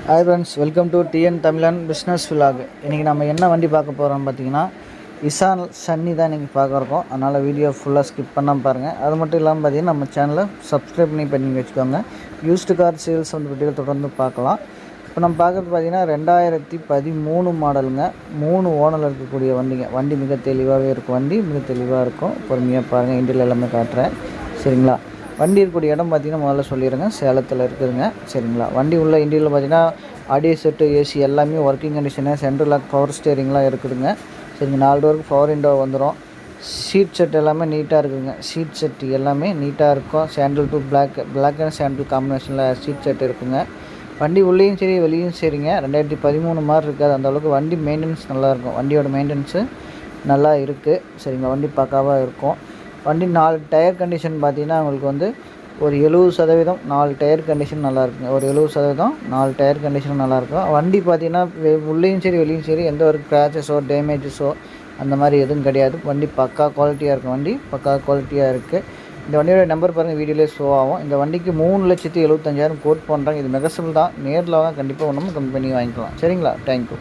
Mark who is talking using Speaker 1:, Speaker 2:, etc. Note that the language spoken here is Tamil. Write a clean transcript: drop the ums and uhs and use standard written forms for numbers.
Speaker 1: Hi friends, welcome to TN தமிழன் பிஸ்னஸ் விலாக். இன்றைக்கி நம்ம என்ன வண்டி பார்க்க போகிறோம்னு பார்த்தீங்கன்னா இசான் சன்னி தான் இன்றைக்கி பார்க்க இருக்கோம். அதனால் வீடியோ ஃபுல்லாக ஸ்கிப் பண்ணாமல் பாருங்கள். அது மட்டும் இல்லாமல் பார்த்தீங்கன்னா நம்ம சேனலை சப்ஸ்கிரைப் பண்ணி வச்சுக்கோங்க. யூஸ்டு கார் சேல்ஸ் வந்து வீடியோ தொடர்ந்து பார்க்கலாம். இப்போ நம்ம பார்க்குறது பார்த்தீங்கன்னா 2013 மாடலுங்க. 3 ஓனர் இருக்கக்கூடிய வண்டிங்க. வண்டி மிக தெளிவாகவே இருக்கும். வண்டி மிக தெளிவாக இருக்கும். பொறுமையாக பாருங்கள். இண்டியில் எல்லாமே காட்டுறேன், சரிங்களா? வண்டி இருக்கக்கூடிய இடம் பார்த்திங்கன்னா முதல்ல சொல்லிடுங்க, சேலத்தில் இருக்குதுங்க, சரிங்களா? வண்டி உள்ள இண்டியில் பார்த்திங்கன்னா ஆடியோ செட்டு, ஏசி எல்லாமே working condition. Central lock, power ஸ்டேரிங்லாம் இருக்குதுங்க, சரிங்க. 4 டோருக்கு பவர் விண்டோ வந்துடும். சீட் செட் எல்லாமே நீட்டாக இருக்குதுங்க. சீட் செட் எல்லாமே நீட்டாக இருக்கும். Sandal to black and sandal காம்பினேஷனில் சீட் செட் இருக்குங்க. வண்டி உள்ளேயும் சரி வெளியும் சரிங்க. 2013 மாதிரி இருக்காது. அந்தளவுக்கு வண்டி மெயின்டெனன்ஸ் நல்லாயிருக்கும். வண்டியோட மெயின்டெனன்ஸு நல்லா இருக்குது, சரிங்களா? வண்டி பக்காவாக இருக்கும். வண்டி 4 டயர் கண்டிஷன் பார்த்திங்கன்னா உங்களுக்கு வந்து ஒரு 70% 4 டயர் கண்டிஷன் நல்லாயிருக்குங்க. ஒரு 70% 4 டயர் கண்டிஷனும் நல்லாயிருக்கும். வண்டி பார்த்திங்கன்னா உள்ளேயும் சரி வெளியும் சரி எந்த ஒரு கிராச்சஸோ டேமேஜஸோ அந்த மாதிரி எதுவும் கிடையாது. வண்டி பக்கா குவாலிட்டியாக இருக்கும். வண்டி பக்கா குவாலிட்டியாக இருக்குது. இந்த வண்டியோட நம்பர் பாருங்கள், வீடியோலேயே ஷோ ஆகும். இந்த வண்டிக்கு 3,75,000 கோட் பண்ணுறாங்க. இது நெகசபிள் தான். நேரில் வாங்க, கண்டிப்பாக ஒன்றும் கம்மி பண்ணி வாங்கிக்கலாம், சரிங்களா? தேங்க்யூ.